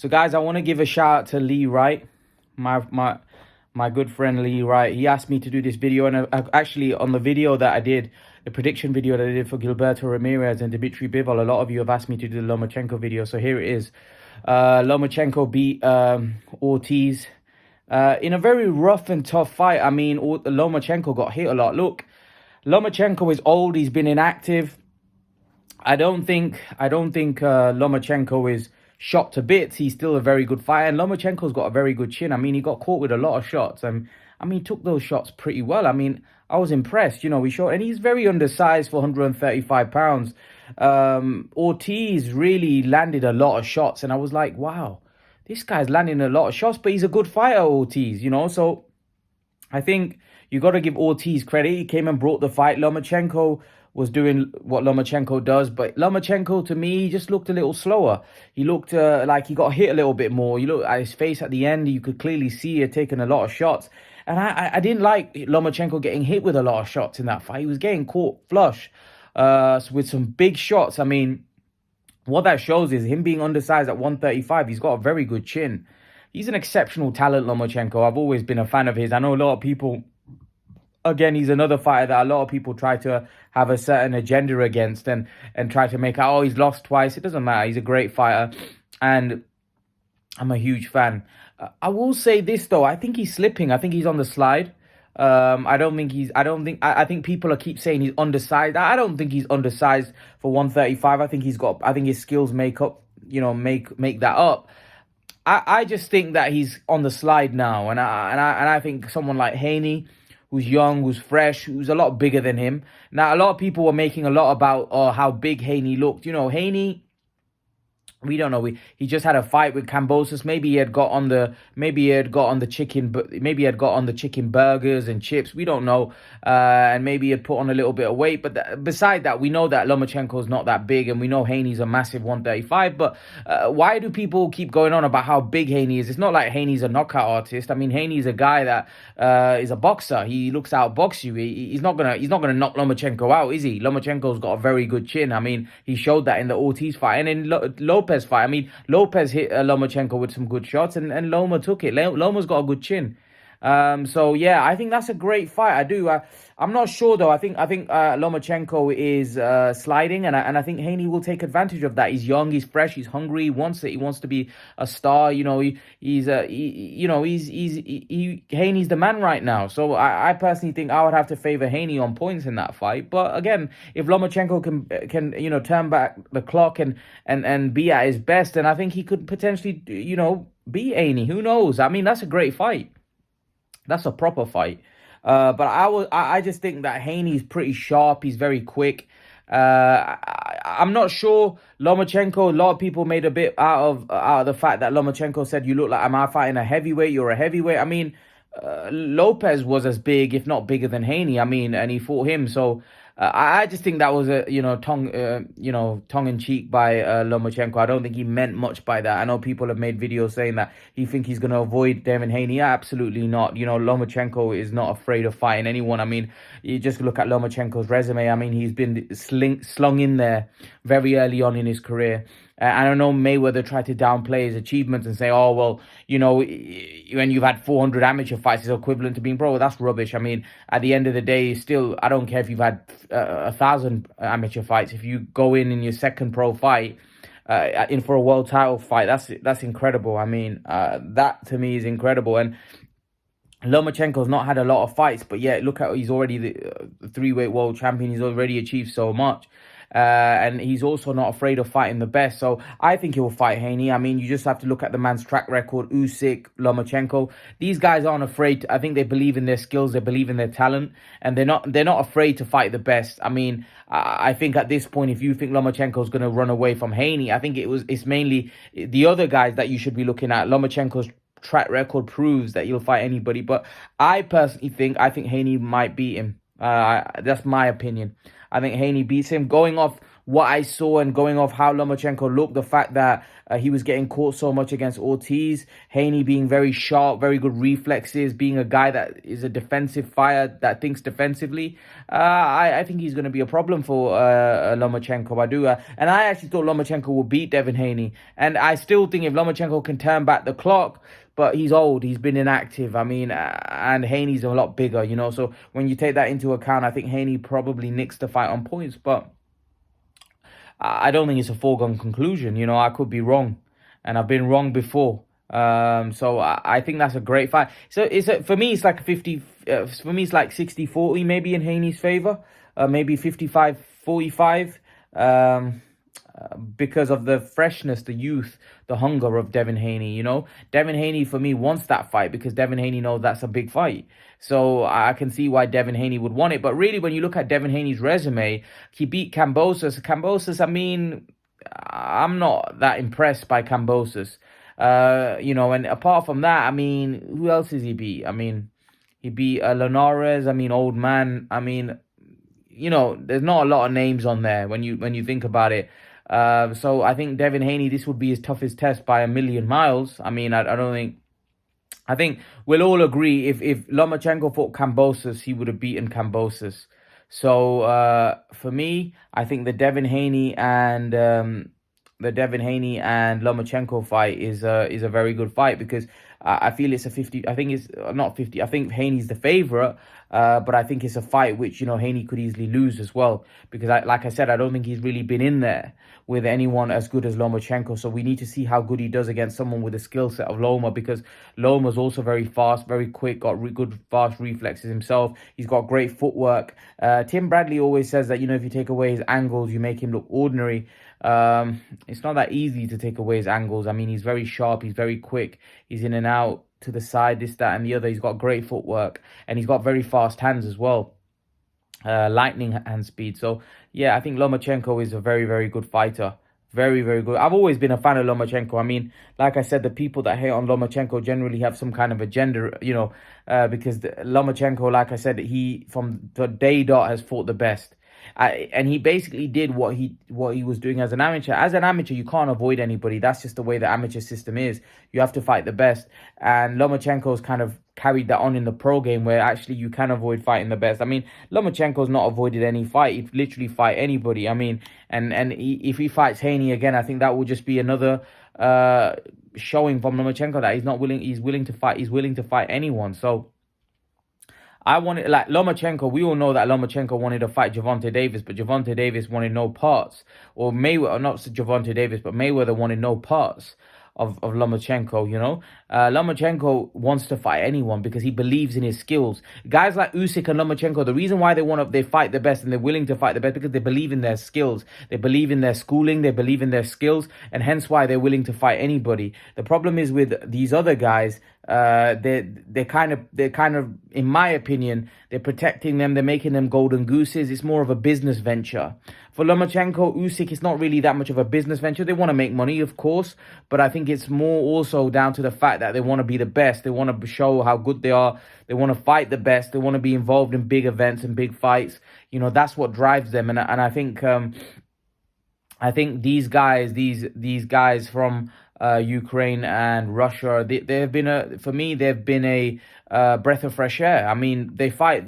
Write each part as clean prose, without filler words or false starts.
So guys, I want to give a shout out to Lee Wright, my good friend Lee Wright. He asked me to do this video, and actually on the video that I did, the prediction video that I did for Gilberto Ramirez and Dmitry Bivol, a lot of you have asked me to do the Lomachenko video. So here it is. Lomachenko beat Ortiz in a very rough and tough fight. I mean, Lomachenko got hit a lot. Look, Lomachenko is old. He's been inactive. I don't think Lomachenko is shot to bits. He's still a very good fighter, and Lomachenko's got a very good chin. I mean, he got caught with a lot of shots, and I mean, he took those shots pretty well. I mean, I was impressed. You know, and he's very undersized for 135 pounds. Ortiz really landed a lot of shots, and I was like, wow, this guy's landing a lot of shots, but he's a good fighter, Ortiz. You know, so I think you got to give Ortiz credit. He came and brought the fight. Lomachenko was doing what Lomachenko does, but Lomachenko, to me, he just looked a little slower. He looked like he got hit a little bit more. You look at his face at the end, you could clearly see he had taken a lot of shots. And I didn't like Lomachenko getting hit with a lot of shots in that fight. He was getting caught flush with some big shots. I mean, what that shows is him being undersized at 135. He's got a very good chin. He's an exceptional talent, Lomachenko. I've always been a fan of his. I know a lot of people... Again, he's another fighter that a lot of people try to have a certain agenda against and try to make out, oh, he's lost twice. It doesn't matter. He's a great fighter, and I'm a huge fan. I will say this, though. I think he's slipping. I think he's on the slide. I think people keep saying he's undersized. I don't think he's undersized for 135. I think his skills make that up. I just think that he's on the slide now, and I think someone like Haney, who's young, who's fresh, who's a lot bigger than him. Now, a lot of people were making a lot about how big Haney looked. You know, Haney, we don't know. He just had a fight with Kambosos. Maybe he had got on the chicken burgers and chips. We don't know. And maybe he had put on a little bit of weight. But beside that, we know that Lomachenko's not that big, and we know Haney's a massive 135. But why do people keep going on about how big Haney is? It's not like Haney's a knockout artist. I mean, Haney's a guy that is a boxer. He looks to outbox you. He's not gonna knock Lomachenko out, is he? Lomachenko's got a very good chin. I mean, he showed that in the Ortiz fight and in Lopez fight. I mean, Lopez hit Lomachenko with some good shots, and Loma took it. Loma's got a good chin. So yeah, I think that's a great fight. I do. I'm not sure though. I think Lomachenko is sliding, and I think Haney will take advantage of that. He's young, he's fresh, he's hungry, he wants it. He wants to be a star. You know, Haney's the man right now. So I personally think I would have to favor Haney on points in that fight. But again, if Lomachenko can turn back the clock and be at his best, then I think he could potentially beat Haney. Who knows? I mean, that's a great fight. That's a proper fight. But I just think that Haney's pretty sharp. He's very quick. I'm not sure Lomachenko. A lot of people made a bit out of the fact that Lomachenko said, "You look like, am I fighting a heavyweight? You're a heavyweight." I mean, Lopez was as big, if not bigger, than Haney. I mean, and he fought him. So I just think that was a tongue in cheek by Lomachenko. I don't think he meant much by that. I know people have made videos saying that he think he's going to avoid Devin Haney. Absolutely not. You know, Lomachenko is not afraid of fighting anyone. I mean, you just look at Lomachenko's resume. I mean, he's been slung in there very early on in his career. I don't know, Mayweather tried to downplay his achievements and say, oh, well, when you've had 400 amateur fights, it's equivalent to being pro. Well, that's rubbish. I mean, at the end of the day, still, I don't care if you've had 1,000 amateur fights. If you go in your second pro fight, in for a world title fight, that's incredible. I mean, that to me is incredible. And Lomachenko's not had a lot of fights, but yeah, look at, he's already the three-weight world champion. He's already achieved so much. And he's also not afraid of fighting the best. So I think he'll fight Haney. I mean, you just have to look at the man's track record. Usyk, Lomachenko. These guys aren't afraid. I think they believe in their skills. They believe in their talent. And they're not afraid to fight the best. I mean, I think at this point, if you think Lomachenko's going to run away from Haney, I think it's mainly the other guys that you should be looking at. Lomachenko's track record proves that he'll fight anybody. But I personally think Haney might beat him. That's my opinion. I think Haney beats him. Going off what I saw and going off how Lomachenko looked, the fact that he was getting caught so much against Ortiz, Haney being very sharp, very good reflexes, being a guy that is a defensive fighter that thinks defensively, I think he's going to be a problem for Lomachenko. I do. And I actually thought Lomachenko would beat Devin Haney. And I still think if Lomachenko can turn back the clock, but he's old, he's been inactive. I mean, and Haney's a lot bigger, you know. So when you take that into account, I think Haney probably nicks the fight on points. But I don't think it's a foregone conclusion. You know, I could be wrong. And I've been wrong before. So I think that's a great fight. So for me, it's like a 50... for me, it's like 60-40 maybe in Haney's favor. Maybe 55-45. Because of the freshness, the youth, the hunger of Devin Haney, you know. Devin Haney, for me, wants that fight because Devin Haney knows that's a big fight. So I can see why Devin Haney would want it. But really, when you look at Devin Haney's resume, he beat Kambosos. Kambosos, I mean, I'm not that impressed by Kambosos. You know, and apart from that, I mean, who else has he beat? I mean, he beat Linares. I mean, old man. I mean, you know, there's not a lot of names on there when you think about it. So I think Devin Haney, this would be his toughest test by a million miles. I mean, I don't think... I think we'll all agree if Lomachenko fought Kambosos, he would have beaten Kambosos. So for me, I think the Devin Haney and Lomachenko fight is a very good fight because I feel it's a 50. I think it's not 50. I think Haney's the favorite, but I think it's a fight which, you know, Haney could easily lose as well because, like I said, I don't think he's really been in there with anyone as good as Lomachenko. So we need to see how good he does against someone with the skill set of Loma because Loma's also very fast, very quick, got good fast reflexes himself. He's got great footwork. Tim Bradley always says that, you know, if you take away his angles, you make him look ordinary. It's not that easy to take away his angles. I mean, he's very sharp, he's very quick, he's in and out to the side, this, that, and the other. He's got great footwork, and he's got very fast hands as well. Lightning hand speed. So, yeah, I think Lomachenko is a very, very good fighter. Very, very good. I've always been a fan of Lomachenko. I mean, like I said, the people that hate on Lomachenko generally have some kind of agenda, you know, because Lomachenko, like I said, he, from the day dot, has fought the best. And he basically did what he was doing as an amateur. As an amateur, you can't avoid anybody. That's just the way the amateur system is. You have to fight the best. And Lomachenko's kind of carried that on in the pro game where actually you can avoid fighting the best. I mean, Lomachenko's not avoided any fight. He'd literally fight anybody. I mean, if he fights Haney again, I think that will just be another showing from Lomachenko that he's willing to fight anyone. So I wanted, like Lomachenko, we all know that Lomachenko wanted to fight Gervonta Davis, but Gervonta Davis wanted no parts. Or Mayweather, not Gervonta Davis, but Mayweather wanted no parts of Lomachenko, you know. Lomachenko wants to fight anyone because he believes in his skills. Guys like Usyk and Lomachenko, the reason why they fight the best and they're willing to fight the best because they believe in their skills. They believe in their schooling, they believe in their skills, and hence why they're willing to fight anybody. The problem is with these other guys, they're kind of, in my opinion, they're protecting them, they're making them golden gooses. It's more of a business venture. For Lomachenko, Usyk, it's not really that much of a business venture. They want to make money, of course, but I think it's more also down to the fact that they want to be the best. They want to show how good they are. They want to fight the best. They want to be involved in big events and big fights. You know, that's what drives them. And I think these guys from Ukraine and Russia, they've been a breath of fresh air. I mean, they fight.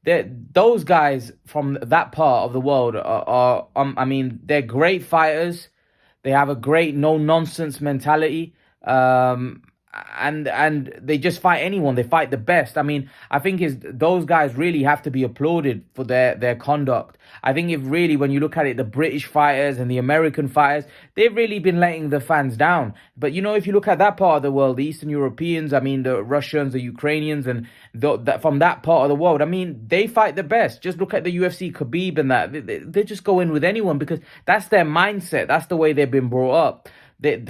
Those guys from that part of the world are I mean, they're great fighters. They have a great no-nonsense mentality. And they just fight anyone. They fight the best. I mean, I think those guys really have to be applauded for their conduct. I think if really, when you look at it, the British fighters and the American fighters, they've really been letting the fans down. But, you know, if you look at that part of the world, the Eastern Europeans, I mean, the Russians, the Ukrainians, and from that part of the world, I mean, they fight the best. Just look at the UFC, Khabib and that. They just go in with anyone because that's their mindset. That's the way they've been brought up.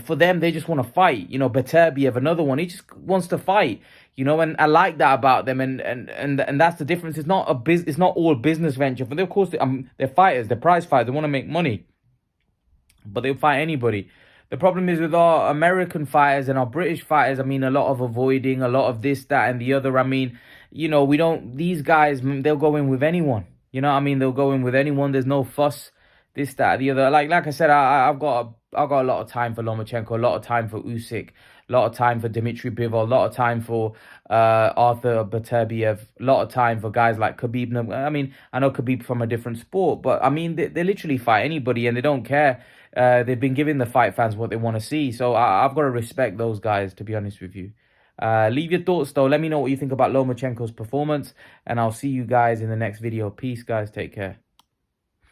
For them, they just want to fight. You know, Beterbiev, another one, he just wants to fight. You know, and I like that about them, and that's the difference. It's not all business venture. For them, of course, they're fighters, they're prize fighters, they want to make money, but they'll fight anybody. The problem is with our American fighters and our British fighters, I mean, a lot of avoiding, a lot of this, that, and the other. I mean, you know, these guys, they'll go in with anyone. You know what I mean? They'll go in with anyone. There's no fuss. this, that, the other. Like I said, I've got a lot of time for Lomachenko, a lot of time for Usyk, a lot of time for Dmitry Bivol, a lot of time for Arthur Beterbiev, a lot of time for guys like Khabib. I mean, I know Khabib from a different sport, but I mean, they literally fight anybody and they don't care. They've been giving the fight fans what they want to see. So I've got to respect those guys, to be honest with you. Leave your thoughts, though. Let me know what you think about Lomachenko's performance, and I'll see you guys in the next video. Peace, guys. Take care.